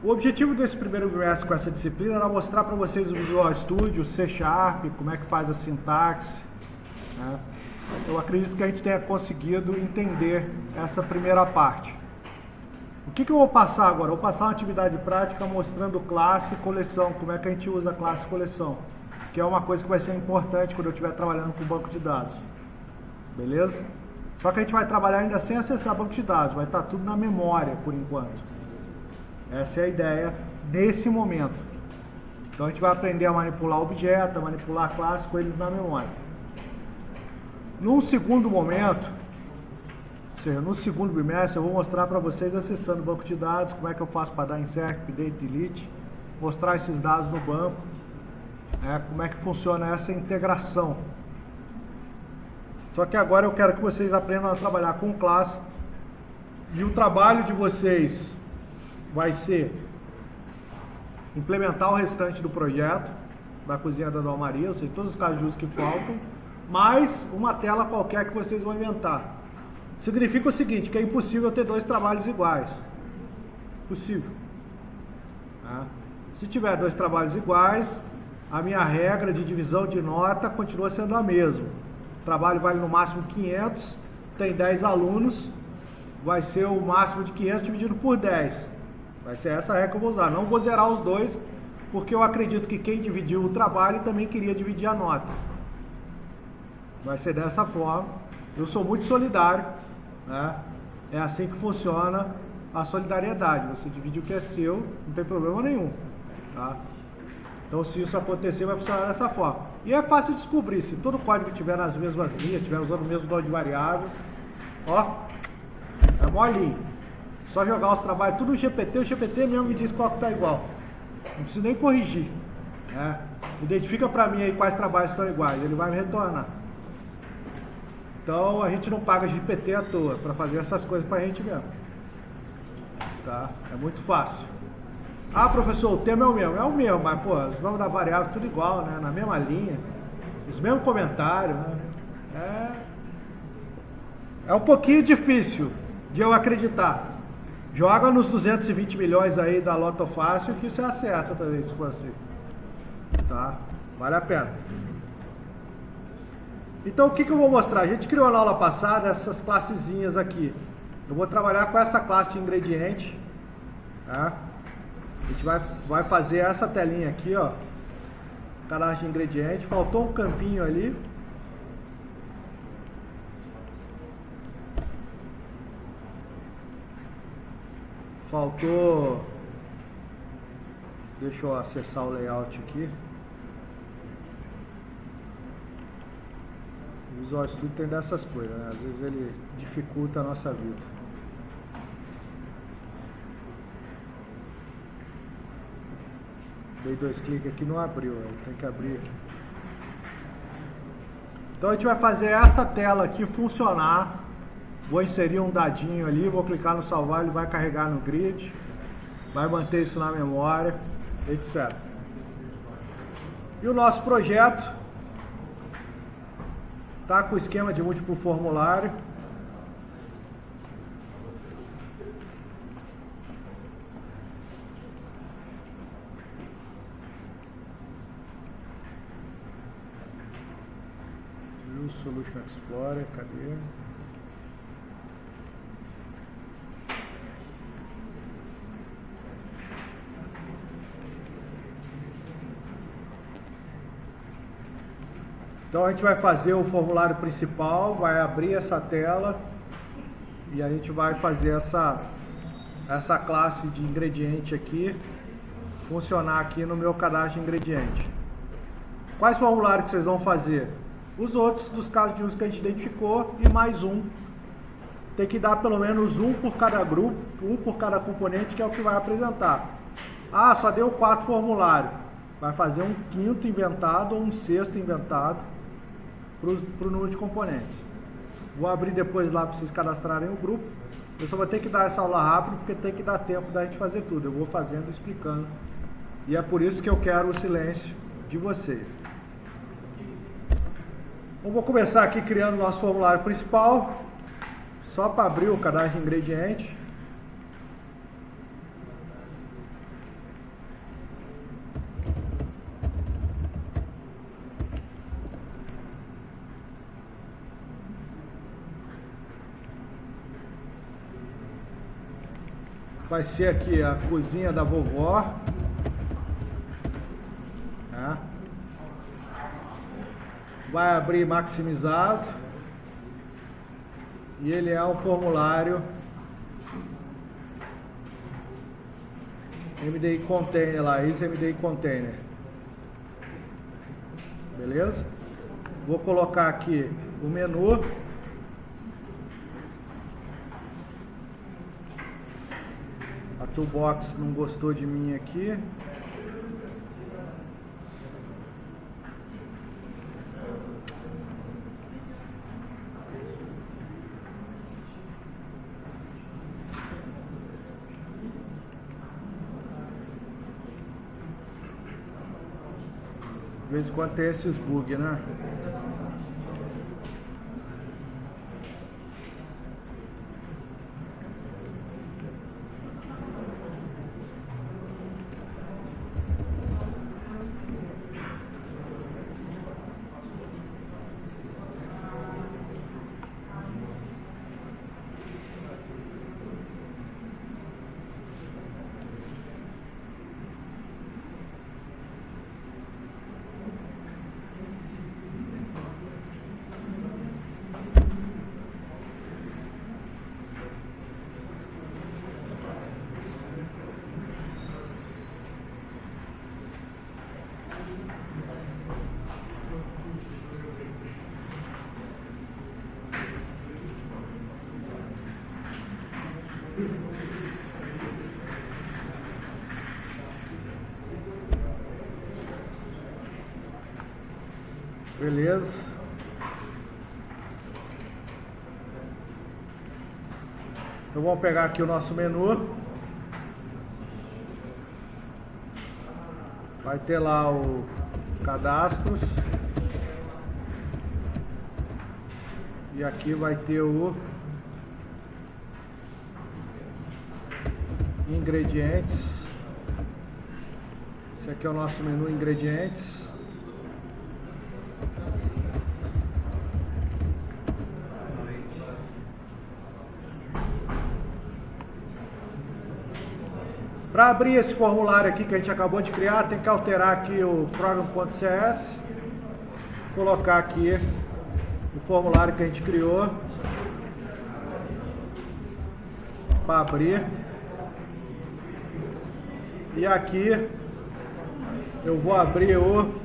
O objetivo desse primeiro bimestre com essa disciplina era mostrar para vocês o Visual Studio, o C#, como é que faz a sintaxe, né? Eu acredito que a gente tenha conseguido entender essa primeira parte. O que eu vou passar agora? Eu vou passar uma atividade prática mostrando classe e coleção, como é que a gente usa classe e coleção, que é uma coisa que vai ser importante quando eu estiver trabalhando com banco de dados. Beleza? Só que a gente vai trabalhar ainda sem acessar banco de dados, vai estar tudo na memória por enquanto. Essa é a ideia nesse momento. Então a gente vai aprender a manipular objeto, a manipular a classe com eles na memória. Num segundo momento, ou seja, no segundo bimestre, eu vou mostrar para vocês acessando o banco de dados, como é que eu faço para dar insert, update, delete, mostrar esses dados no banco, como é que funciona essa integração. Só que agora eu quero que vocês aprendam a trabalhar com classe, e o trabalho de vocês vai ser implementar o restante do projeto da cozinha da Dona Maria, ou seja, todos os cajus que faltam, mais uma tela qualquer que vocês vão inventar. Significa o seguinte, que é impossível ter dois trabalhos iguais. Possível. Se tiver dois trabalhos iguais, a minha regra de divisão de nota continua sendo a mesma. O trabalho vale no máximo 500, tem 10 alunos, vai ser o máximo de 500 dividido por 10. Vai ser essa regra que eu vou usar. Não vou zerar os dois, porque eu acredito que quem dividiu o trabalho também queria dividir a nota. Vai ser dessa forma. Eu sou muito solidário, né? É assim que funciona a solidariedade. Você divide o que é seu, não tem problema nenhum, tá? Então, se isso acontecer, vai funcionar dessa forma. E é fácil de descobrir. Se todo o código estiver nas mesmas linhas, estiver usando o mesmo nome de variável, ó, é molinho. Só jogar os trabalhos tudo no GPT, o GPT mesmo me diz qual que está igual. Não preciso nem corrigir, né? Identifica para mim aí quais trabalhos estão iguais, ele vai me retornar. Então a gente não paga GPT à toa para fazer essas coisas para a gente mesmo, tá? É muito fácil. Ah, professor, o tema é o mesmo. É o mesmo, mas pô, os nomes da variável tudo igual, né? Na mesma linha, os mesmos comentários, né? É um pouquinho difícil de eu acreditar. Joga nos 220 milhões aí da Loto Fácil que você acerta também, se for assim. Tá? Vale a pena. Então, o que eu vou mostrar? A gente criou na aula passada essas classezinhas aqui. Eu vou trabalhar com essa classe de ingrediente. Tá? A gente vai fazer essa telinha aqui, ó. Cadastro de ingrediente. Faltou um campinho ali. Faltou... Deixa eu acessar o layout aqui. O Visual Studio tem dessas coisas, né? Às vezes ele dificulta a nossa vida. Dei 2 cliques aqui, não abriu, tem que abrir aqui. Então a gente vai fazer essa tela aqui funcionar. Vou inserir um dadinho ali, vou clicar no salvar, ele vai carregar no grid, vai manter isso na memória, etc. E o nosso projeto tá com o esquema de múltiplo formulário. View Solution Explorer, cadê? Então a gente vai fazer o formulário principal, vai abrir essa tela e a gente vai fazer essa classe de ingrediente aqui funcionar aqui no meu cadastro de ingrediente. Quais formulários que vocês vão fazer? Os outros dos casos de uso que a gente identificou e mais um. Tem que dar pelo menos um por cada grupo, um por cada componente, que é o que vai apresentar. Ah, só deu 4 formulários. Vai fazer um 5º inventado ou um 6º inventado para o número de componentes. Vou abrir depois lá para vocês cadastrarem o grupo. Eu só vou ter que dar essa aula rápido, porque tem que dar tempo da gente fazer tudo. Eu vou fazendo e explicando. E é por isso que eu quero o silêncio de vocês. Então, vou começar aqui criando o nosso formulário principal. Só para abrir o cadastro de ingrediente. vai ser aqui a cozinha da vovó. Vai abrir maximizado. E ele é um formulário MDI Container lá, esse MDI Container. Beleza? Vou colocar aqui o menu. A Toolbox não gostou de mim aqui. De vez em quando tem esses bugs, né? Beleza. Então vamos pegar aqui o nosso menu. Vai ter lá o cadastros. E aqui vai ter o ingredientes. Esse aqui é o nosso menu ingredientes. Para abrir esse formulário aqui que a gente acabou de criar, tem que alterar aqui o program.cs, colocar aqui o formulário que a gente criou para abrir. E aqui eu vou abrir o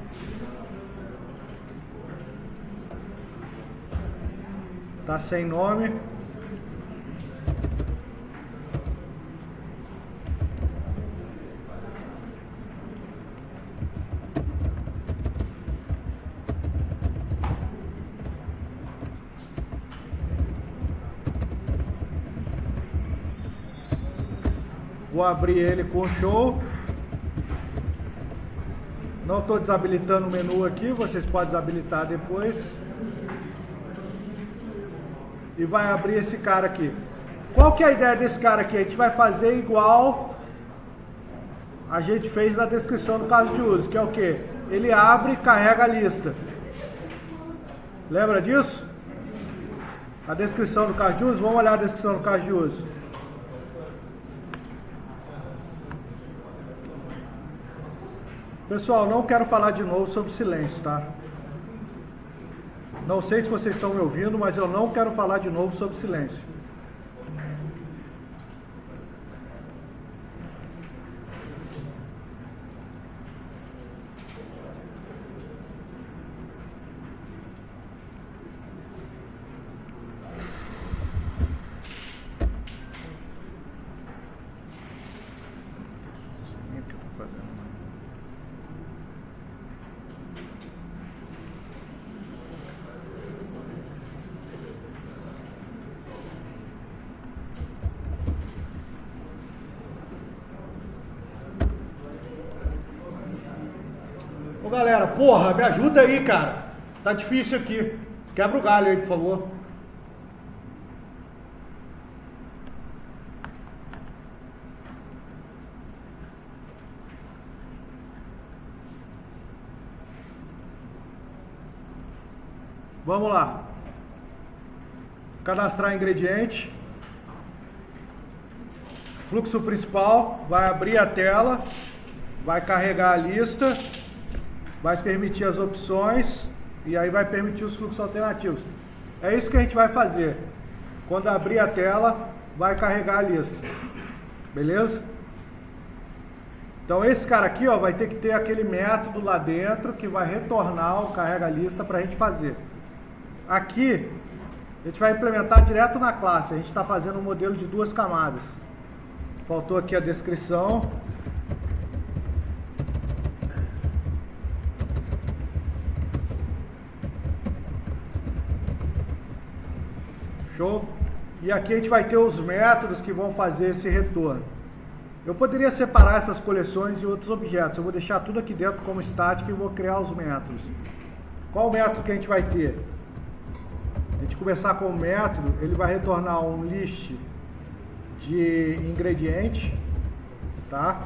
tá sem nome. Vou abrir ele com show. Não estou desabilitando o menu aqui, vocês podem desabilitar depois. E vai abrir esse cara aqui. Qual que é a ideia desse cara aqui? A gente vai fazer igual a gente fez na descrição do caso de uso, que é o que? Ele abre e carrega a lista. Lembra disso? A descrição do caso de uso, vamos olhar a descrição do caso de uso. Pessoal, não quero falar de novo sobre silêncio, tá? Não sei se vocês estão me ouvindo, mas eu não quero falar de novo sobre silêncio. Ô galera, porra, me ajuda aí, cara. Tá difícil aqui. Quebra o galho aí, por favor. Vamos lá. Cadastrar ingrediente. Fluxo principal vai abrir a tela, vai carregar a lista, vai permitir as opções e aí vai permitir os fluxos alternativos. É isso que a gente vai fazer. Quando abrir a tela, vai carregar a lista. Beleza? Então esse cara aqui, ó, vai ter que ter aquele método lá dentro que vai retornar o carrega lista para a gente fazer. Aqui a gente vai implementar direto na classe. A gente está fazendo um modelo de 2 camadas. Faltou aqui a descrição. Show? E aqui a gente vai ter os métodos que vão fazer esse retorno. Eu poderia separar essas coleções e outros objetos. Eu vou deixar tudo aqui dentro como estático e vou criar os métodos. Qual o método que a gente vai ter? A gente começar com o método, ele vai retornar um list de ingrediente, tá?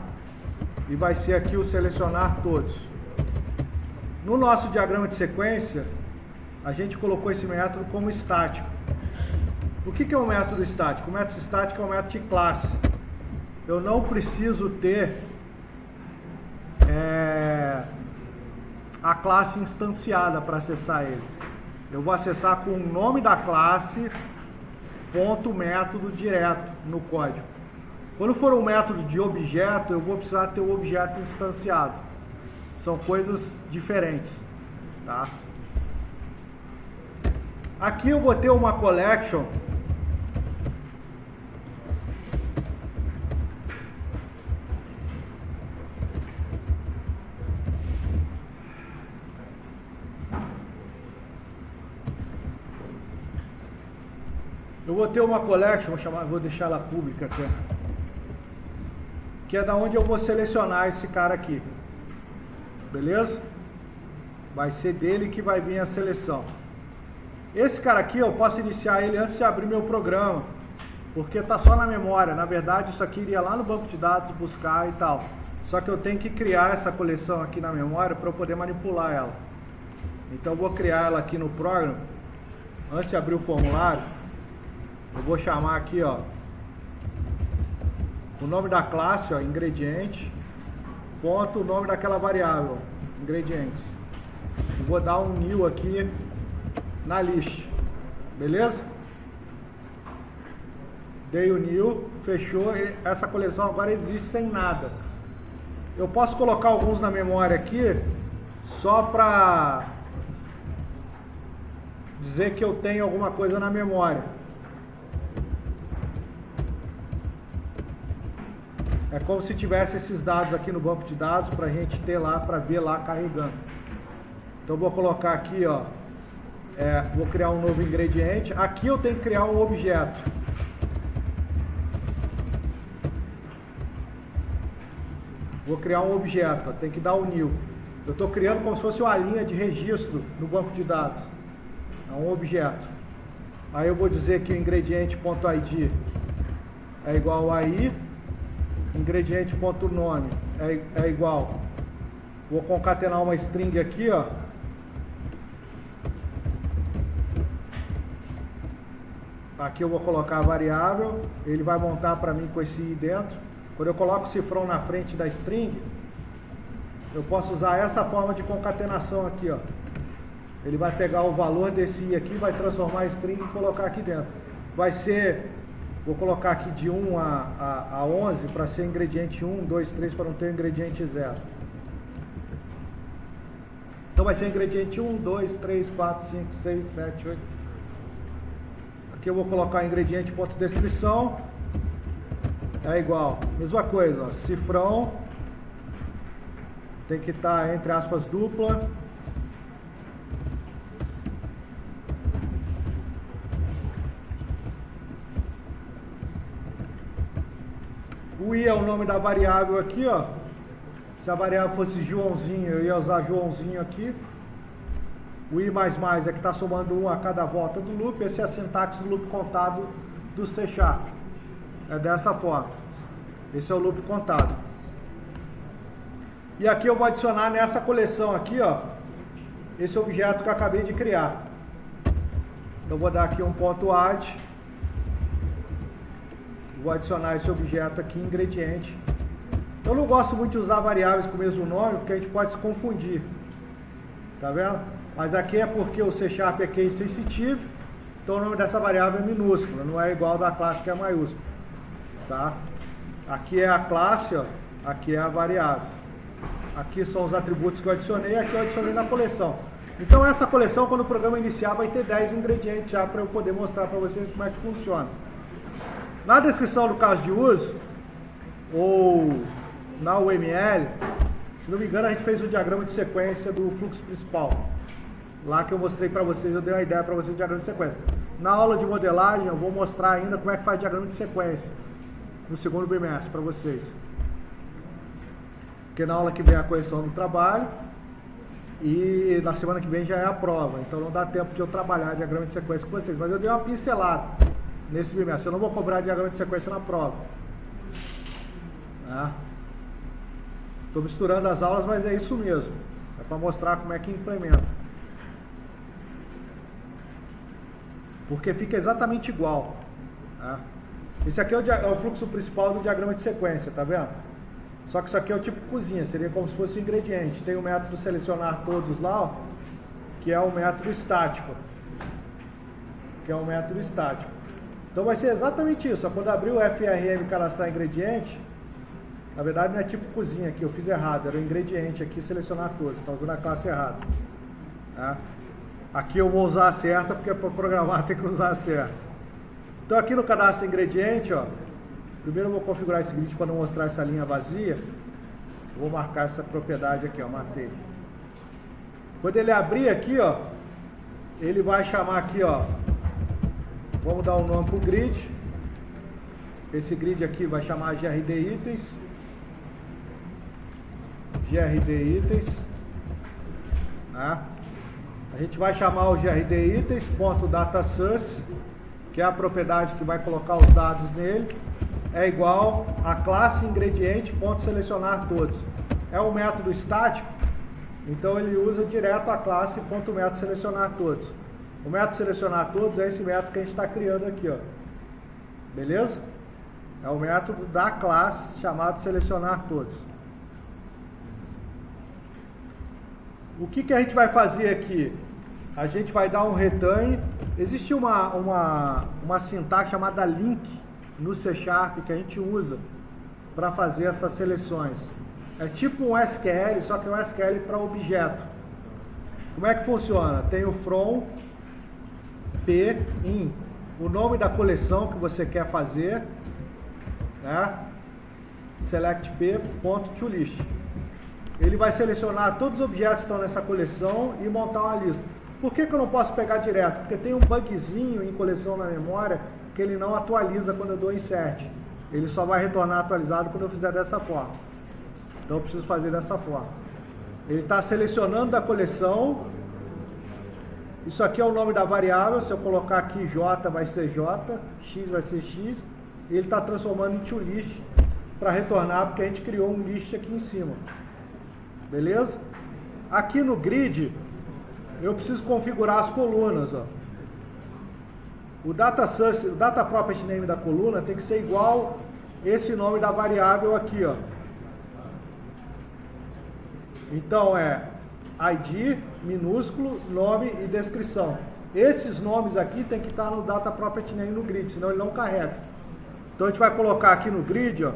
E vai ser aqui o selecionar todos. No nosso diagrama de sequência, a gente colocou esse método como estático. O que é um método estático? O método estático é um método de classe. Eu não preciso ter a classe instanciada para acessar ele. Eu vou acessar com o nome da classe, ponto método direto no código. Quando for um método de objeto, eu vou precisar ter o objeto instanciado. São coisas diferentes, tá? Aqui eu vou ter uma collection. Eu vou ter uma collection, vou deixar ela pública até, que é da onde eu vou selecionar esse cara aqui, beleza? Vai ser dele que vai vir a seleção. Esse cara aqui eu posso iniciar ele antes de abrir meu programa, porque está só na memória. Na verdade isso aqui iria lá no banco de dados buscar e tal. Só que eu tenho que criar essa coleção aqui na memória para eu poder manipular ela. Então eu vou criar ela aqui no programa. Antes de abrir o formulário, eu vou chamar aqui, ó, o nome da classe, ó, ingrediente, ponto, o nome daquela variável, ingredientes. Eu vou dar um new aqui na list, beleza? Dei o new, fechou, e essa coleção agora existe sem nada. Eu posso colocar alguns na memória aqui, só para dizer que eu tenho alguma coisa na memória. É como se tivesse esses dados aqui no banco de dados para a gente ter lá, para ver lá carregando. Então vou colocar aqui, ó, vou criar um novo ingrediente. Aqui eu tenho que criar um objeto. Vou criar um objeto, ó, tem que dar o new. Eu estou criando como se fosse uma linha de registro no banco de dados. É um objeto. Aí eu vou dizer que o ingrediente.id é igual a i. Ingrediente.nome é igual. Vou concatenar uma string aqui, ó. Aqui eu vou colocar a variável, ele vai montar para mim com esse i dentro. Quando eu coloco o cifrão na frente da string, eu posso usar essa forma de concatenação aqui, ó. Ele vai pegar o valor desse i aqui, vai transformar a string e colocar aqui dentro. Vai ser, vou colocar aqui de 1 a 11 para ser ingrediente 1, 2, 3 para não ter ingrediente 0. Então vai ser ingrediente 1, 2, 3, 4, 5, 6, 7, 8. Aqui eu vou colocar ingrediente ponto descrição. É igual, mesma coisa, ó, cifrão. Tem que estar entre aspas dupla. O i é o nome da variável aqui, ó. Se a variável fosse Joãozinho, eu ia usar Joãozinho aqui. O i++ é que está somando 1 a cada volta do loop. Essa é a sintaxe do loop contado do C#. É dessa forma. Esse é o loop contado. E aqui eu vou adicionar nessa coleção aqui, ó, esse objeto que eu acabei de criar. Então eu vou dar aqui um ponto add. Vou adicionar esse objeto aqui, ingrediente. Eu não gosto muito de usar variáveis com o mesmo nome, porque a gente pode se confundir. Tá vendo? Mas aqui é porque o C# é case sensitive, então o nome dessa variável é minúscula, não é igual da classe que é maiúscula. Tá? Aqui é a classe, ó, aqui é a variável. Aqui são os atributos que eu adicionei, aqui eu adicionei na coleção. Então essa coleção, quando o programa iniciar, vai ter 10 ingredientes já para eu poder mostrar para vocês como é que funciona. Na descrição do caso de uso, ou na UML, se não me engano, a gente fez o diagrama de sequência do fluxo principal. Lá que eu mostrei para vocês, eu dei uma ideia para vocês do diagrama de sequência. Na aula de modelagem, eu vou mostrar ainda como é que faz diagrama de sequência no segundo bimestre para vocês. Porque na aula que vem é a correção do trabalho e na semana que vem já é a prova. Então não dá tempo de eu trabalhar diagrama de sequência com vocês. Mas eu dei uma pincelada nesse bimestre. Eu não vou cobrar diagrama de sequência na prova. Estou misturando as aulas, mas é isso mesmo. É para mostrar como é que implementa. Porque fica exatamente igual. Tá? Esse aqui é o fluxo principal do diagrama de sequência, tá vendo? Só que isso aqui é o tipo cozinha, seria como se fosse ingrediente. Tem o método selecionar todos lá, ó, que é o método estático. Então vai ser exatamente isso. Ó, quando abrir o FRM e cadastrar ingrediente, na verdade não é tipo cozinha aqui, eu fiz errado, era o ingrediente aqui, selecionar todos, está usando a classe errada. Tá? Aqui eu vou usar a certa, porque para programar tem que usar a certa. Então aqui no cadastro ingrediente, ó, primeiro eu vou configurar esse grid para não mostrar essa linha vazia. Eu vou marcar essa propriedade aqui, ó, marquei. Quando ele abrir aqui, ó, ele vai chamar aqui, ó, vamos dar um nome para o grid. Esse grid aqui vai chamar GRD itens. Tá? A gente vai chamar o GRD itens.datasource, que é a propriedade que vai colocar os dados nele, é igual a classe ingrediente.selecionar todos. É um método estático, então ele usa direto a classe .método selecionar todos. O método selecionar todos é esse método que a gente está criando aqui, ó. Beleza? É o método da classe chamado selecionar todos. O que a gente vai fazer aqui? A gente vai dar um return. Existe uma sintaxe chamada link no C# que a gente usa para fazer essas seleções. É tipo um SQL, só que é um SQL para objeto. Como é que funciona? Tem o from p in, o nome da coleção que você quer fazer, né? Select p.toList. Ele vai selecionar todos os objetos que estão nessa coleção e montar uma lista. Por que eu não posso pegar direto? Porque tem um bugzinho em coleção na memória que ele não atualiza quando eu dou insert. Ele só vai retornar atualizado quando eu fizer dessa forma. Então eu preciso fazer dessa forma. Ele está selecionando da coleção. Isso aqui é o nome da variável. Se eu colocar aqui J vai ser J, X vai ser X. E ele está transformando em toList para retornar, porque a gente criou um list aqui em cima. Beleza? Aqui no grid, eu preciso configurar as colunas. Ó. O data property name da coluna tem que ser igual esse nome da variável aqui. Ó. Então é ID, minúsculo, nome e descrição. Esses nomes aqui tem que estar no data property name no grid, senão ele não carrega. Então a gente vai colocar aqui no grid, ó,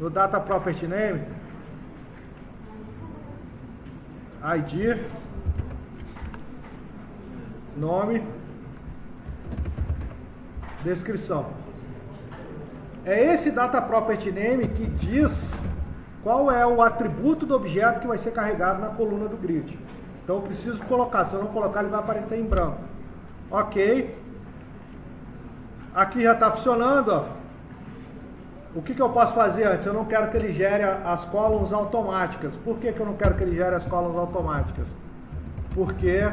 no data property name, ID, nome, descrição. É esse data property name que diz qual é o atributo do objeto que vai ser carregado na coluna do grid. Então eu preciso colocar, se eu não colocar ele vai aparecer em branco. Ok. Aqui já está funcionando, ó. O que eu posso fazer antes? Eu não quero que ele gere as columns automáticas. Por que eu não quero que ele gere as columns automáticas? Porque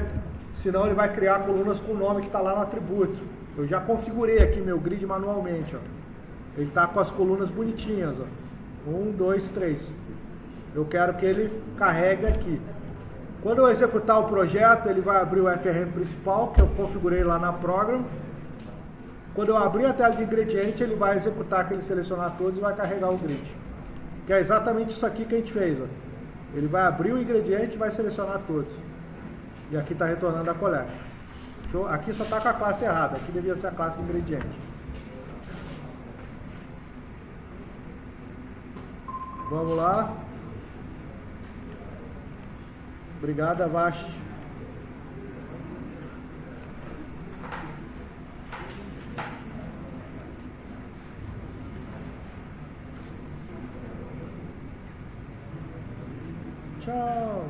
senão ele vai criar colunas com o nome que está lá no atributo. Eu já configurei aqui meu grid manualmente. Ó. Ele está com as colunas bonitinhas. Ó. 1, 2, 3. Eu quero que ele carregue aqui. Quando eu executar o projeto, ele vai abrir o FRM principal, que eu configurei lá na Program. Quando eu abrir a tela de ingrediente, ele vai executar aquele selecionar todos e vai carregar o grid. Que é exatamente isso aqui que a gente fez. Ó. Ele vai abrir o ingrediente e vai selecionar todos. E aqui está retornando a collection. Show? Aqui só está com a classe errada. Aqui devia ser a classe ingrediente. Vamos lá. Obrigado, Avast. Tchau.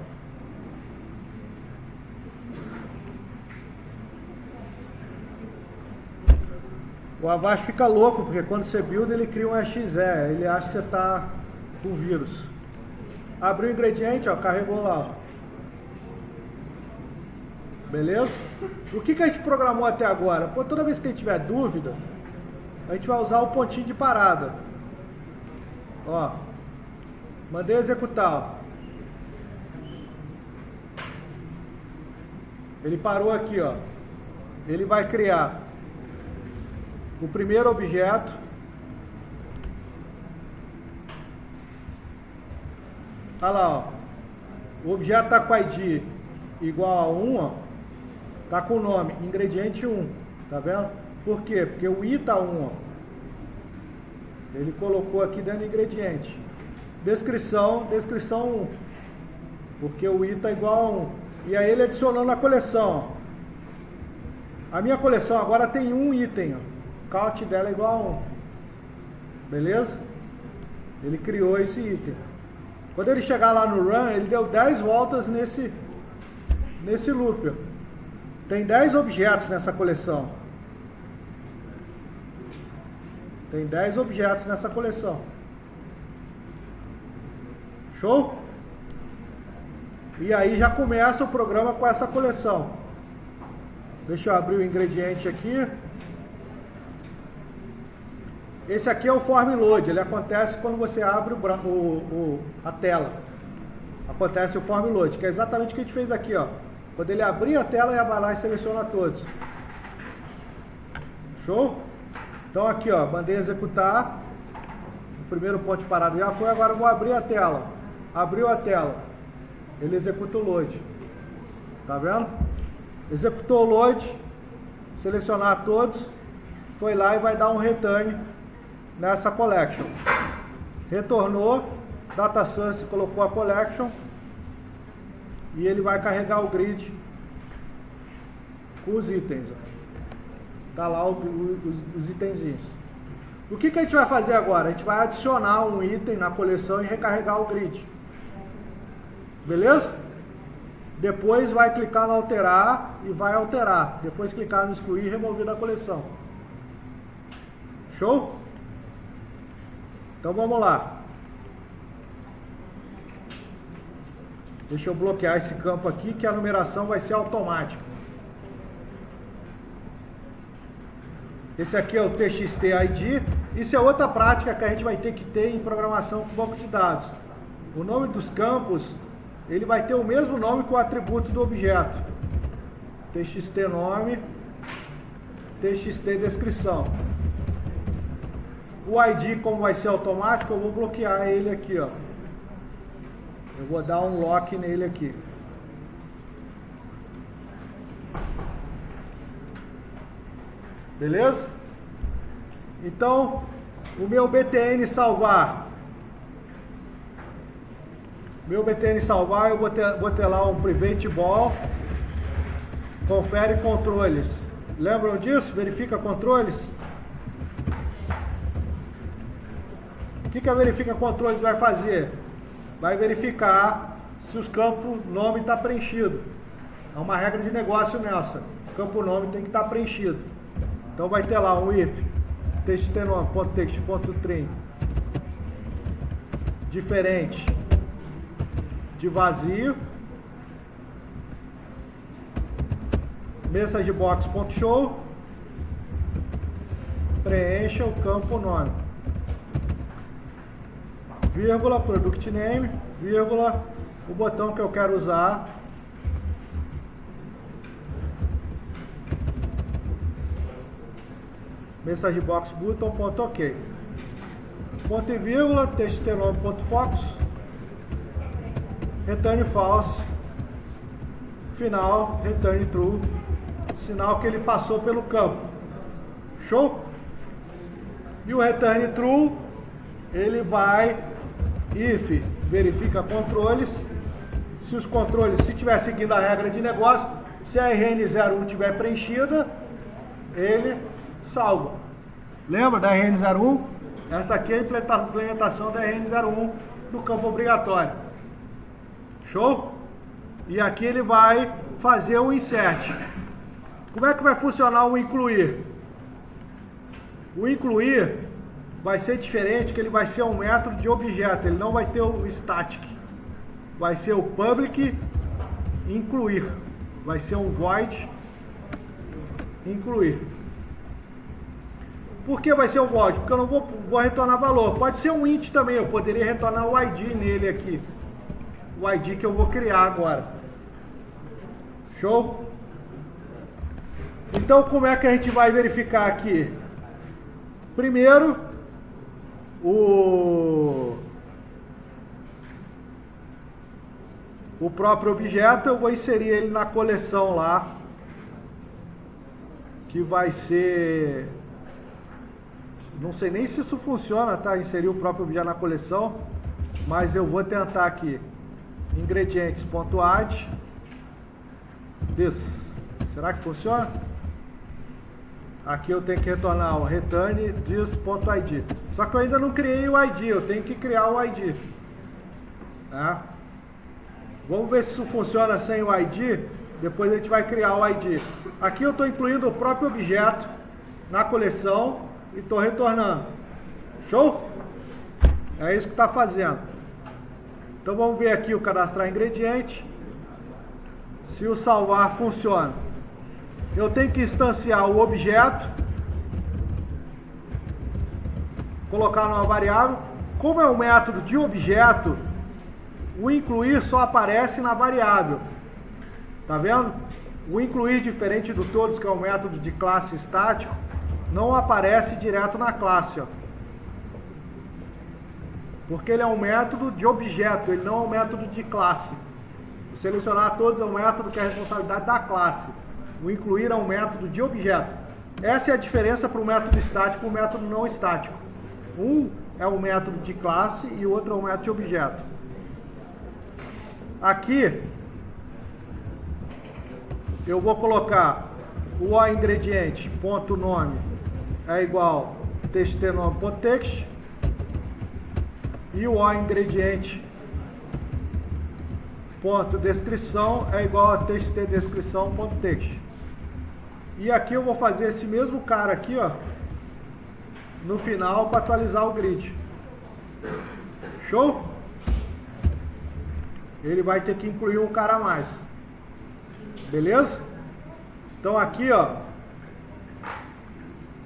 O Avast fica louco, porque quando você build, ele cria um exe, ele acha que você está com vírus. Abriu o ingrediente, ó, carregou lá, ó. Beleza? O que a gente programou até agora? Pô, toda vez que a gente tiver dúvida, a gente vai usar o pontinho de parada. Ó, mandei executar, ó. Ele parou aqui, ó. Ele vai criar o primeiro objeto. Olha lá, ó. O objeto está com ID igual a 1, ó. Tá com o nome ingrediente 1. Tá vendo? Por quê? Porque o I tá 1, ó. Ele colocou aqui dentro do ingrediente. Descrição 1. Porque o I tá igual a 1. E aí ele adicionou na coleção. Ó. A minha coleção agora tem um item. Ó. O count dela é igual a 1. Beleza? Ele criou esse item. Quando ele chegar lá no run, ele deu 10 voltas nesse loop. Ó. Tem 10 objetos nessa coleção. Tem 10 objetos nessa coleção. Show? E aí já começa o programa com essa coleção. Deixa eu abrir o ingrediente aqui. Esse aqui é o form load. Ele acontece quando você abre a tela. Acontece o form load, que é exatamente o que a gente fez aqui, ó. Quando ele abrir a tela, ele vai lá e seleciona todos. Show? Então aqui, ó, mandei executar. O primeiro ponto de parada já foi, agora eu vou abrir a tela. Abriu a tela. Ele executa o load. Tá vendo? Executou o load. Selecionar todos. Foi lá e vai dar um return nessa collection. Retornou. Data source colocou a collection. E ele vai carregar o grid com os itens. Ó. Tá lá os itenzinhos. O que a gente vai fazer agora? A gente vai adicionar um item na coleção e recarregar o grid. Beleza? Depois vai clicar no alterar e vai alterar. Depois clicar no excluir e remover da coleção. Show? Então vamos lá. Deixa eu bloquear esse campo aqui, que a numeração vai ser automática. Esse aqui é o TXT ID. Isso é outra prática que a gente vai ter que ter em programação com banco de dados. O nome dos campos, ele vai ter o mesmo nome que o atributo do objeto. TXT nome, TXT descrição. O ID, como vai ser automático, eu vou bloquear ele aqui, ó. Eu vou dar um lock nele aqui. Beleza? Então, o meu BTN salvar. Meu BTN salvar, eu vou ter lá um private ball. Confere controles. Lembram disso? Verifica controles. O que a verifica controles vai fazer? Vai verificar se os campos nome está preenchido. É uma regra de negócio nessa. O campo nome tem que estar preenchido. Então vai ter lá um if txtnome.txt.trim diferente de vazio, messagebox.show, preencha o campo nome, vírgula, product name, vírgula, o botão que eu quero usar, message box button, ponto ok. Ponto e vírgula, txt_nome, ponto focus, return false, final, return true, sinal que ele passou pelo campo. Show? E o return true, ele vai, if, verifica controles, se os controles, se estiver seguindo a regra de negócio, se a RN01 estiver preenchida, ele salva. Lembra da RN01? Essa aqui é a implementação da RN01 no campo obrigatório. Show? E aqui ele vai fazer o insert. Como é que vai funcionar o incluir? O incluir vai ser diferente, que ele vai ser um método de objeto, ele não vai ter o static. Vai ser o public incluir. Vai ser um void incluir. Por que vai ser um void? Porque eu não vou retornar valor. Pode ser um int também, eu poderia retornar o ID nele aqui. O ID que eu vou criar agora. Show? Então, como é que a gente vai verificar aqui? Primeiro, o próprio objeto, eu vou inserir ele na coleção lá, que vai ser... Não sei nem se isso funciona, tá? Inserir o próprio objeto na coleção, mas eu vou tentar aqui. Ingredientes.add this. Será que funciona? Aqui eu tenho que retornar o return this.id. Só que eu ainda não criei o ID, eu tenho que criar o ID. Tá? Vamos ver se isso funciona sem o ID. Depois a gente vai criar o ID. Aqui eu estou incluindo o próprio objeto na coleção e estou retornando. Show? É isso que está fazendo. Então vamos ver aqui o cadastrar ingrediente. Se o salvar funciona. Eu tenho que instanciar o objeto, colocar numa variável. Como é um método de objeto, o incluir só aparece na variável. Tá vendo? O incluir, diferente do todos, que é um método de classe estático, não aparece direto na classe, ó. Porque ele é um método de objeto, ele não é um método de classe. O selecionar todos é um método que é a responsabilidade da classe. O incluir é um método de objeto. Essa é a diferença para o método estático e o método não estático. Um é um método de classe e o outro é um método de objeto. Aqui, eu vou colocar o ingrediente ponto nome é igual txt_nome.text e o ingrediente ponto descrição é igual a txt_descrição.text. E aqui eu vou fazer esse mesmo cara aqui, ó, no final para atualizar o grid. Show? Ele vai ter que incluir um cara a mais. Beleza? Então aqui, ó,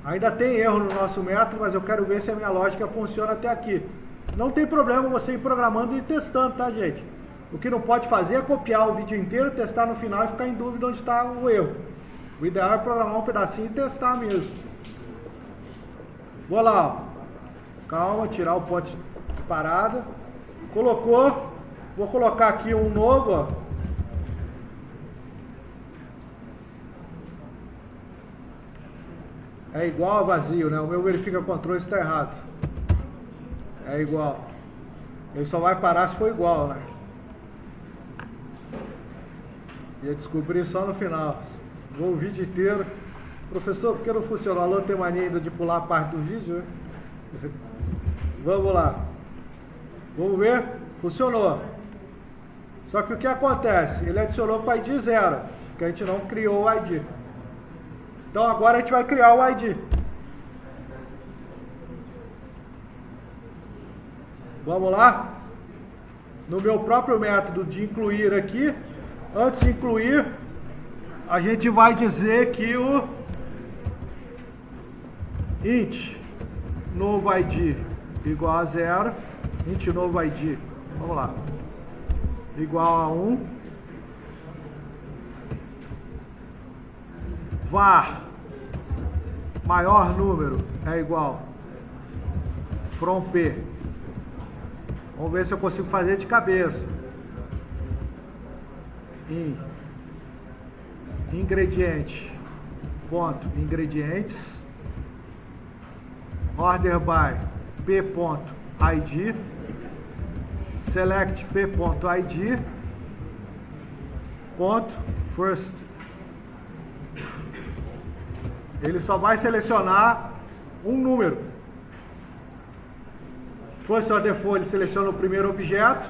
ainda tem erro no nosso método, mas eu quero ver se a minha lógica funciona até aqui. Não tem problema você ir programando e testando, tá, gente? O que não pode fazer é copiar o vídeo inteiro, testar no final e ficar em dúvida onde está o erro. O ideal é programar um pedacinho e testar mesmo. Vou lá, ó. Calma, tirar o ponto de parada. Colocou. Vou colocar aqui um novo, ó. É igual a vazio, né? O meu verifica controle está errado. É igual. Ele só vai parar se for igual, né? Ia descobrir só no final. Vou o vídeo inteiro. Professor, por que não funcionou? A Alô tem mania ainda de pular a parte do vídeo, né? Vamos lá. Vamos ver? Funcionou. Só que o que acontece? Ele adicionou com o ID 0, porque a gente não criou o ID. Então agora a gente vai criar o ID. Vamos lá? No meu próprio método de incluir aqui, antes de incluir, a gente vai dizer que o int novo ID igual a 0, int novo ID, vamos lá, igual a 1, var maior número é igual from P. Vamos ver se eu consigo fazer de cabeça. Ingrediente, ponto, ingredientes, order by p.id, select p.id, ponto, first. Ele só vai selecionar um número. First order for, ele seleciona o primeiro objeto.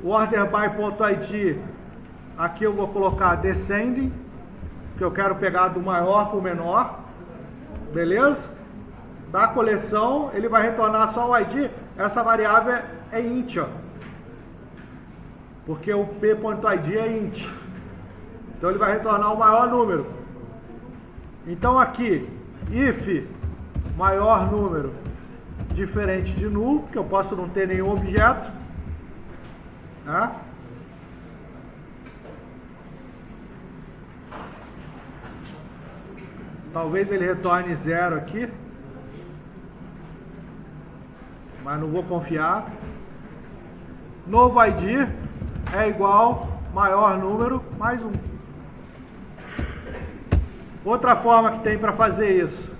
O order by.id, aqui eu vou colocar descending, que eu quero pegar do maior para o menor, beleza? Da coleção, ele vai retornar só o ID, essa variável é int, ó, porque o p.id é int, então ele vai retornar o maior número. Então aqui, if maior número diferente de null, porque eu posso não ter nenhum objeto, né? Talvez ele retorne 0 aqui, mas não vou confiar. Novo ID é igual maior número mais 1. Outra forma que tem para fazer isso.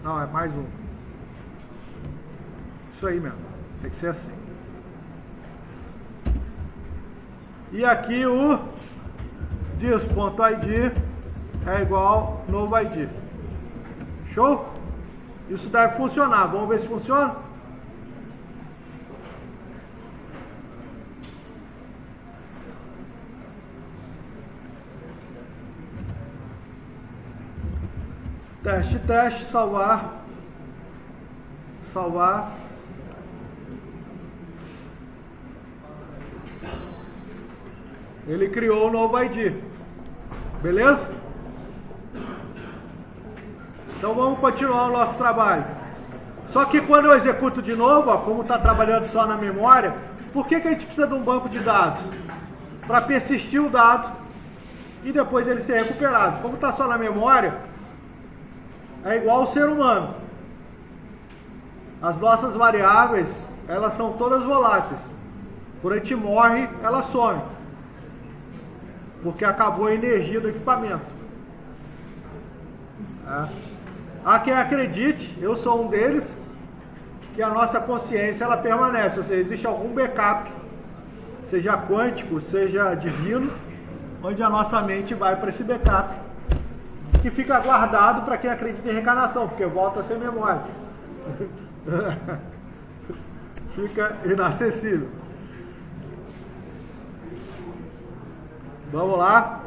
Não, é mais 1. Isso aí mesmo, tem que ser assim. E aqui o this.id é igual novo ID. Show? Isso deve funcionar. Vamos ver se funciona? Teste, teste, salvar. Salvar. Ele criou o novo ID. Beleza? Então vamos continuar o nosso trabalho. Só que quando eu executo de novo, ó, como está trabalhando só na memória, por que a gente precisa de um banco de dados? Para persistir o dado e depois ele ser recuperado. Como está só na memória, é igual ao ser humano. As nossas variáveis, elas são todas voláteis. Quando a gente morre, ela some. Porque acabou a energia do equipamento. Há quem acredite, eu sou um deles, que a nossa consciência ela permanece, ou seja, existe algum backup, seja quântico, seja divino, onde a nossa mente vai para esse backup, que fica guardado para quem acredita em reencarnação, porque volta a ser memória. Fica inacessível. Vamos lá.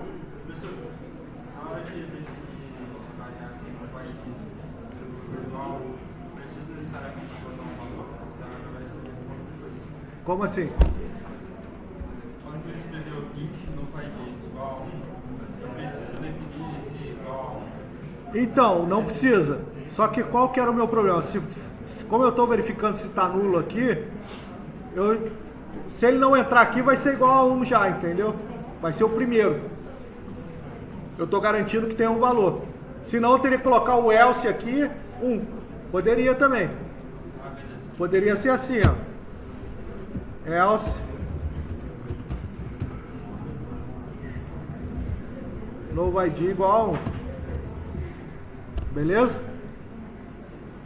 Como assim? Quando você escreveu int no faz igual a 1, eu preciso definir esse igual a 1. Então, não precisa. Só que qual que era o meu problema? Como eu estou verificando se está nulo aqui, se ele não entrar aqui vai ser igual a 1 já, entendeu? Vai ser o primeiro. Eu estou garantindo que tem um valor. Senão eu teria que colocar o else aqui, 1. Poderia também. Poderia ser assim, ó. Else novo ID igual a 1. Beleza?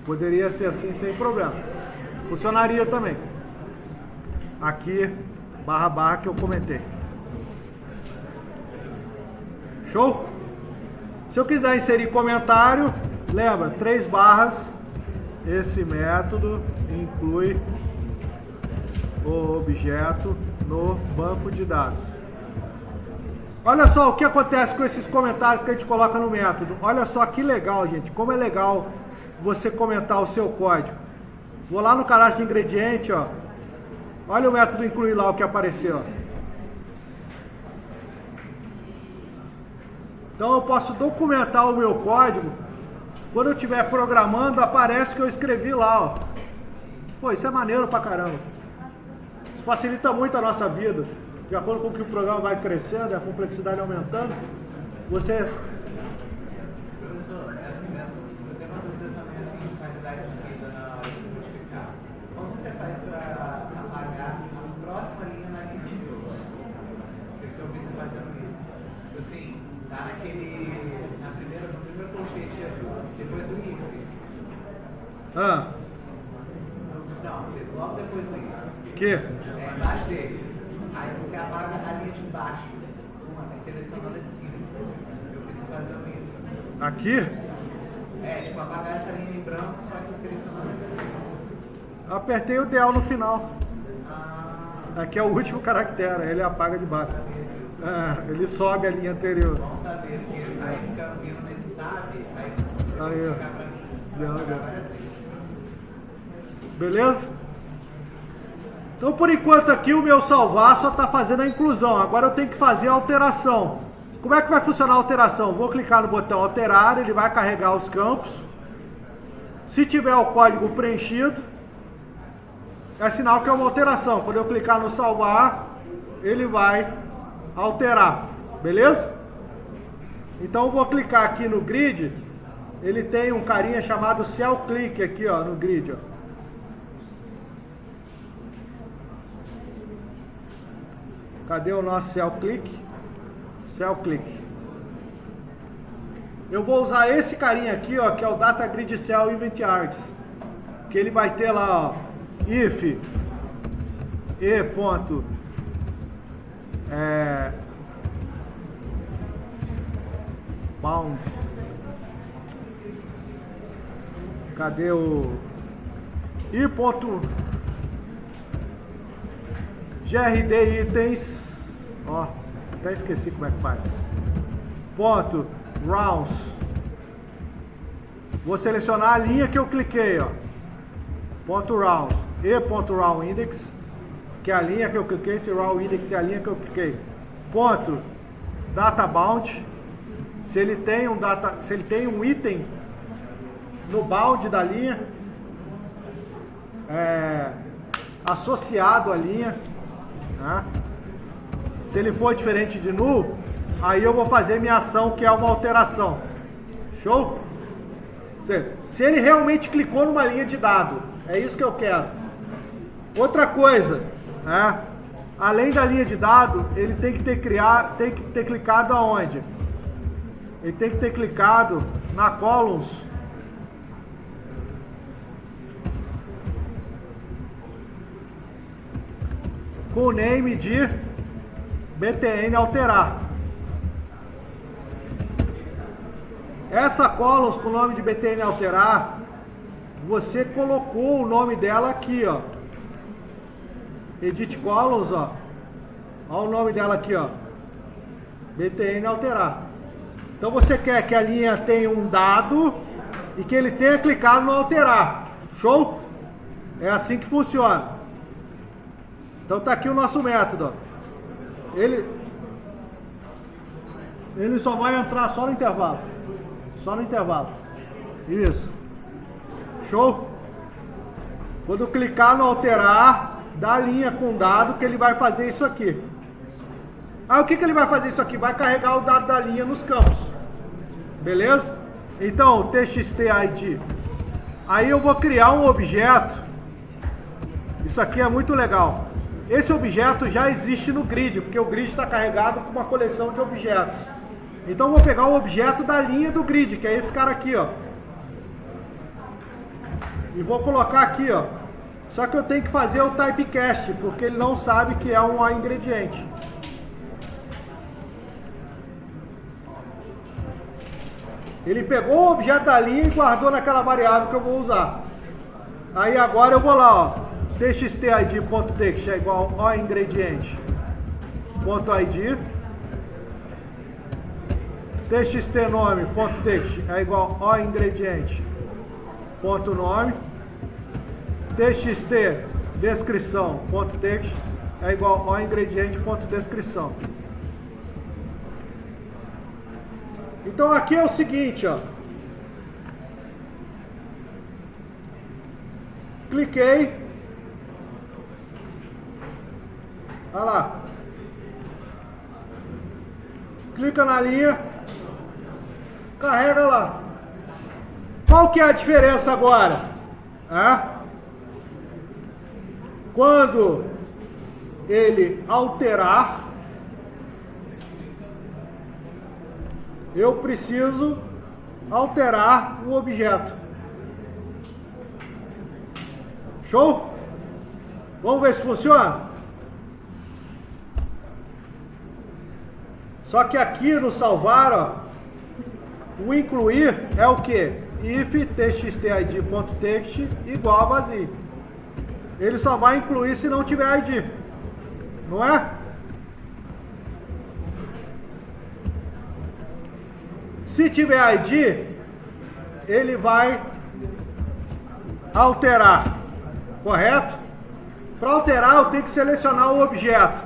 Poderia ser assim sem problema. Funcionaria também. Aqui, barra que eu comentei. Show? Se eu quiser inserir comentário, lembra, 3 barras. Esse método inclui o objeto no banco de dados. Olha só o que acontece com esses comentários que a gente coloca no método. Olha só que legal, gente. Como é legal você comentar o seu código. Vou lá no cadastro de ingrediente, ó. Olha o método incluir lá o que apareceu. Ó. Então eu posso documentar o meu código. Quando eu estiver programando, aparece que eu escrevi lá, ó. Pô, isso é maneiro pra caramba. Isso facilita muito a nossa vida. De acordo com que o programa vai crescendo, a complexidade aumentando, você Assim, tá no primeiro colchete depois do if. Não, logo depois do if. Que? Embaixo dele. Aí você apaga a linha de baixo, selecionando a de cima. Eu preciso fazer o mesmo. Aqui? Tipo, apagar essa linha em branco, só que selecionando a de cima. Apertei o DL no final. Aqui é o último caractere, ele apaga de baixo. Ele sobe a linha anterior. Vamos saber, porque aí fica vindo nesse tab, aí Aí, fica pra beleza? Então, por enquanto aqui, o meu salvar só está fazendo a inclusão. Agora eu tenho que fazer a alteração. Como é que vai funcionar a alteração? Vou clicar no botão alterar, ele vai carregar os campos. Se tiver o código preenchido, é sinal que é uma alteração. Quando eu clicar no salvar, ele vai alterar. Beleza? Então eu vou clicar aqui no grid. Ele tem um carinha chamado Cell Click aqui, ó, no grid, ó. Cadê o nosso Cell Click? Cell Click. Eu vou usar esse carinha aqui, ó, que é o Data Grid Cell Event Args. Que ele vai ter lá, ó, if e ponto bounds. Cadê o i ponto grd itens, ó, até esqueci como é que faz. Ponto rounds. Vou selecionar a linha que eu cliquei, ó. Ponto rounds e ponto round index, que é a linha que eu cliquei. Esse round index é a linha que eu cliquei. Ponto data bound. Se ele tem um item no bound da linha, associado à linha, né? Se ele for diferente de null, aí eu vou fazer minha ação, que é uma alteração. Show? Se ele realmente clicou numa linha de dado, é isso que eu quero. Outra coisa, né? Além da linha de dado, ele tem que ter clicado aonde? Ele tem que ter clicado na columns com o name de btn alterar. Essa columns com o nome de btn alterar, você colocou o nome dela aqui, ó. Edit columns, ó. Olha o nome dela aqui, ó. btn alterar. Então você quer que a linha tenha um dado e que ele tenha clicado no alterar. Show? É assim que funciona. Então tá aqui o nosso método, ó. Ele só vai entrar só no intervalo. Só no intervalo. Isso. Show? Quando clicar no alterar, dá a linha com dado, que ele vai fazer isso aqui. Aí o que ele vai fazer isso aqui? Vai carregar o dado da linha nos campos. Beleza? Então, txt_id. Aí eu vou criar um objeto. Isso aqui é muito legal. Esse objeto já existe no grid, porque o grid está carregado com uma coleção de objetos. Então eu vou pegar o objeto da linha do grid, que é esse cara aqui, ó. E vou colocar aqui, ó. Só que eu tenho que fazer o typecast, porque ele não sabe que é um ingrediente. Ele pegou o objeto da linha e guardou naquela variável que eu vou usar. Aí agora eu vou lá, ó. txt_id.text é igual ao ingrediente .id. txt_nome.text é igual ao ingrediente .nome. txt_descrição.text é igual ao ingrediente.descrição. Então aqui é o seguinte, ó. Cliquei. Olha lá. Clica na linha. Carrega lá. Qual que é a diferença agora? Quando ele alterar, eu preciso alterar o objeto. Show? Vamos ver se funciona? Só que aqui no salvar, ó, o incluir é o que? If txtid.text igual a vazio. Ele só vai incluir se não tiver ID. Não é? Se tiver ID, ele vai alterar. Correto? Para alterar, eu tenho que selecionar o objeto.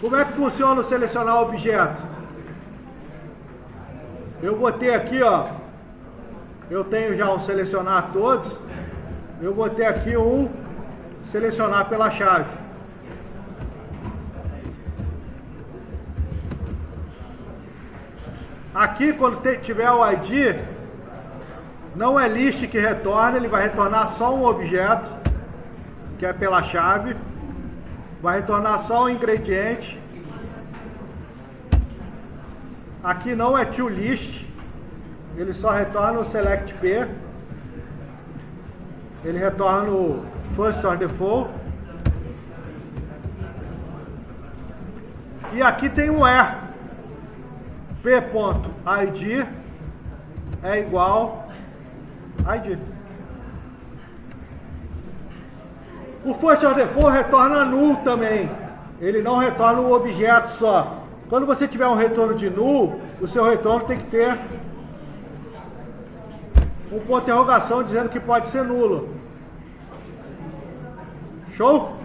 Como é que funciona o selecionar o objeto? Eu vou ter aqui, ó, eu tenho já um selecionar todos, eu vou ter aqui um selecionar pela chave. Aqui, quando tiver o ID, não é list que retorna, ele vai retornar só um objeto, que é pela chave, vai retornar só um ingrediente. Aqui não é toList, ele só retorna o selectP, ele retorna o first_default. E aqui tem um p.id é igual ID. O first_default retorna null também, ele não retorna um objeto só. Quando você tiver um retorno de null, o seu retorno tem que ter um ponto de interrogação dizendo que pode ser nulo. Show?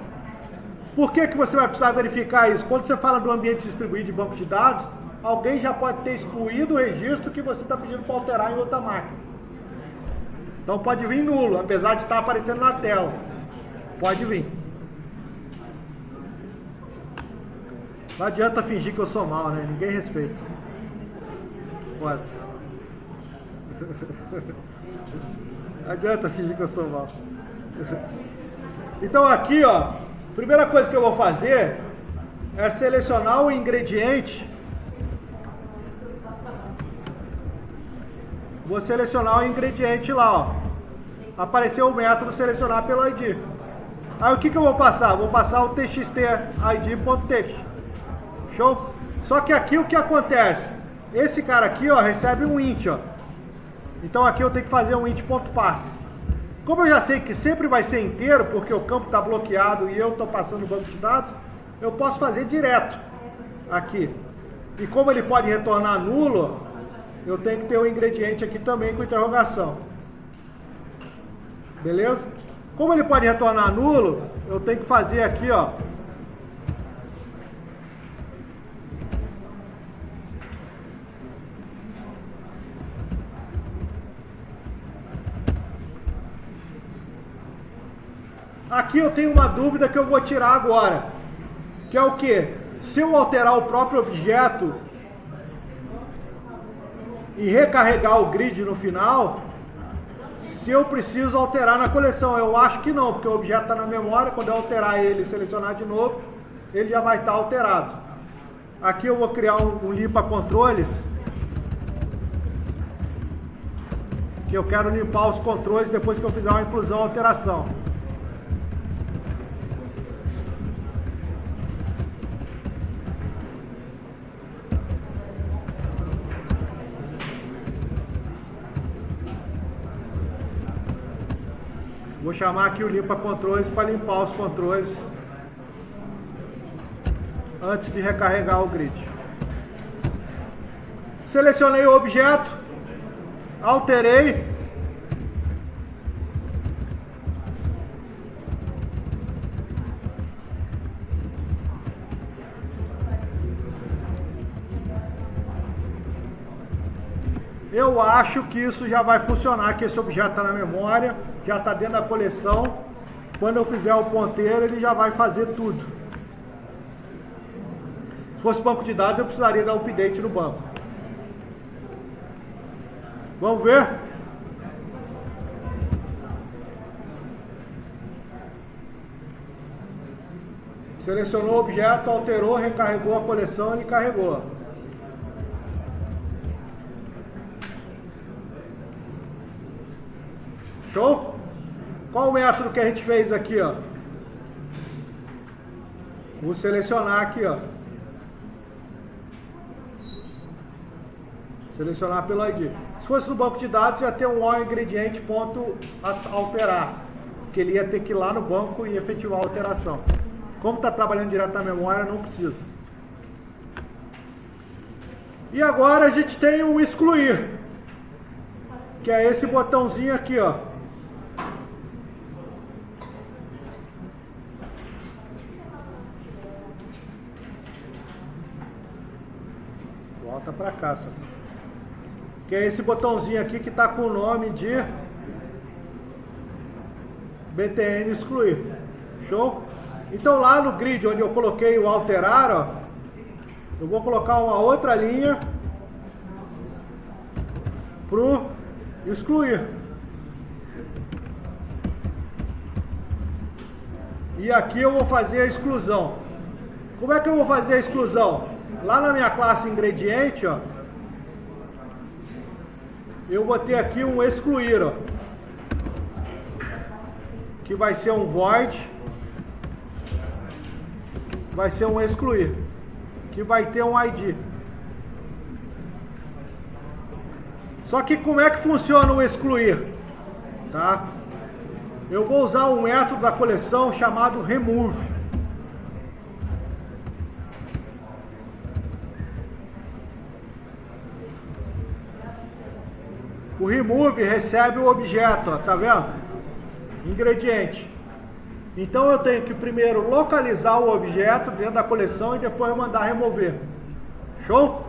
Por que você vai precisar verificar isso? Quando você fala do ambiente distribuído de banco de dados, alguém já pode ter excluído o registro que você está pedindo para alterar em outra máquina. Então pode vir nulo, apesar de estar aparecendo na tela. Pode vir. Não adianta fingir que eu sou mal, né? Ninguém respeita. Foda. Não adianta fingir que eu sou mal. Então aqui, ó, primeira coisa que eu vou fazer é selecionar o ingrediente. Vou selecionar o ingrediente lá, ó. Apareceu o método selecionar pelo ID. Aí o que eu vou passar? Vou passar o txtid.text. Show? Só que aqui o que acontece? Esse cara aqui, ó, recebe um int, ó. Então aqui eu tenho que fazer um int.parse. Como eu já sei que sempre vai ser inteiro, porque o campo está bloqueado e eu estou passando o banco de dados, eu posso fazer direto aqui. E como ele pode retornar nulo, eu tenho que ter um ingrediente aqui também com interrogação. Beleza? Como ele pode retornar nulo, eu tenho que fazer aqui, ó. Aqui eu tenho uma dúvida que eu vou tirar agora, que é o que? Se eu alterar o próprio objeto e recarregar o grid no final, se eu preciso alterar na coleção. Eu acho que não, porque o objeto está na memória, quando eu alterar ele e selecionar de novo, ele já vai estar alterado. Aqui eu vou criar um limpa controles, que eu quero limpar os controles depois que eu fizer uma inclusão ou alteração. Vou chamar aqui o limpa controles para limpar os controles antes de recarregar o grid. Selecionei o objeto, alterei. Eu acho que isso já vai funcionar, que esse objeto está na memória, já está dentro da coleção. Quando eu fizer o ponteiro, ele já vai fazer tudo. Se fosse banco de dados, eu precisaria dar update no banco. Vamos ver? Selecionou o objeto, alterou, recarregou a coleção, ele carregou. Show? Qual o método que a gente fez aqui, ó? Vou selecionar aqui, ó. Selecionar pelo ID. Se fosse no banco de dados, ia ter um all ingrediente ponto alterar, que ele ia ter que ir lá no banco e efetivar a alteração. Como está trabalhando direto na memória, não precisa. E agora a gente tem o excluir, que é esse botãozinho aqui, ó. Volta para cá, safado. Que é esse botãozinho aqui que está com o nome de btn excluir. Show? Então lá no grid onde eu coloquei o alterar, ó, eu vou colocar uma outra linha pro excluir. E aqui eu vou fazer a exclusão. Como é que eu vou fazer a exclusão? Lá na minha classe ingrediente, ó, eu vou ter aqui um excluir, ó, que vai ser um void, vai ser um excluir, que vai ter um ID. Só que como é que funciona o excluir? Tá? Eu vou usar um método da coleção chamado remove. O remove recebe o objeto, ó, tá vendo? Ingrediente. Então eu tenho que primeiro localizar o objeto dentro da coleção e depois mandar remover. Show?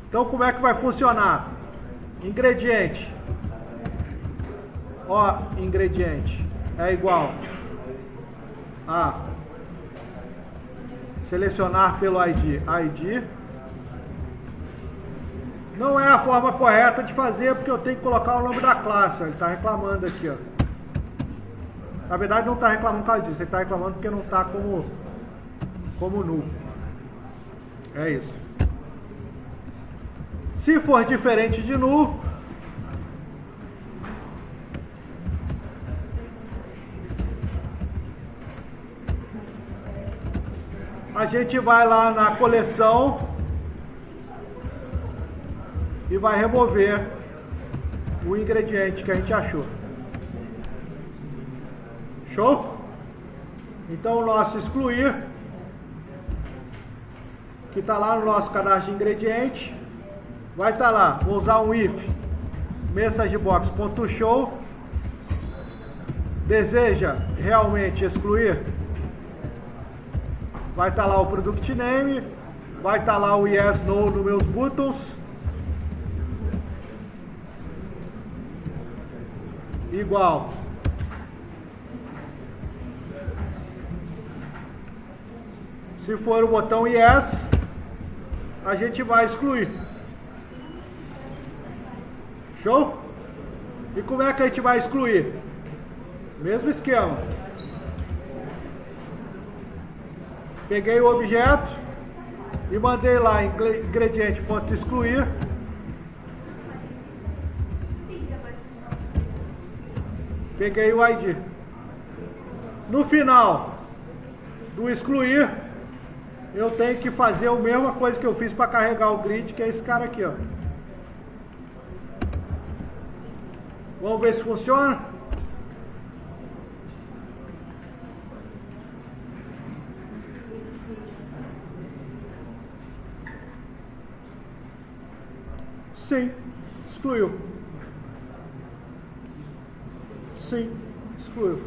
Então como é que vai funcionar? Ingrediente. Ó, ingrediente é igual a selecionar pelo ID. ID. Não é a forma correta de fazer, porque eu tenho que colocar o nome da classe. Ó. Ele está reclamando aqui, ó. Na verdade não está reclamando por causa disso, ele está reclamando porque não está como null. É isso. Se for diferente de null, a gente vai lá na coleção e vai remover o ingrediente que a gente achou. Show? Então o nosso excluir, que está lá no nosso cadastro de ingrediente, vai estar lá. Vou usar um if messagebox.show. Deseja realmente excluir? Vai estar lá o product name, vai estar lá o yes, no nos meus buttons. Igual. Se for o botão yes, a gente vai excluir. Show? E como é que a gente vai excluir? Mesmo esquema. Peguei o objeto e mandei lá ingrediente.excluir. Peguei o ID. No final do excluir, eu tenho que fazer a mesma coisa que eu fiz para carregar o grid, que é esse cara aqui, ó. Vamos ver se funciona. Sim, excluiu. Sim, excluiu.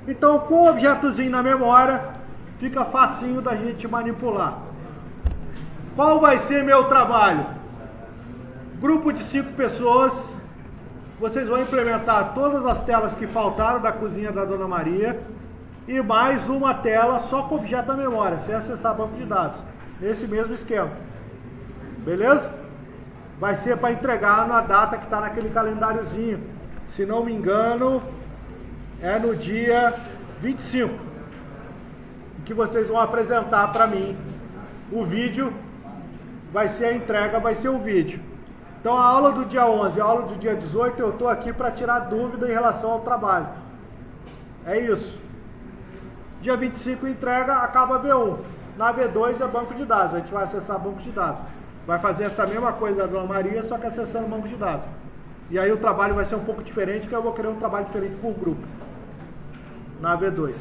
Então, com o objetozinho na memória, fica facinho da gente manipular. Qual vai ser meu trabalho? Grupo de 5 pessoas. Vocês vão implementar todas as telas que faltaram da cozinha da Dona Maria e mais uma tela só com objeto da memória, sem acessar banco de dados. Nesse mesmo esquema. Beleza? Vai ser para entregar na data que está naquele calendáriozinho. Se não me engano, é no dia 25, que vocês vão apresentar para mim o vídeo. Vai ser a entrega, vai ser o vídeo. Então a aula do dia 11 e a aula do dia 18 eu estou aqui para tirar dúvida em relação ao trabalho. É isso. Dia 25 entrega, acaba a V1. Na V2 é banco de dados, a gente vai acessar banco de dados. Vai fazer essa mesma coisa da Dona Maria, só que acessando o banco de dados. E aí o trabalho vai ser um pouco diferente, que eu vou querer um trabalho diferente por grupo. Na V2.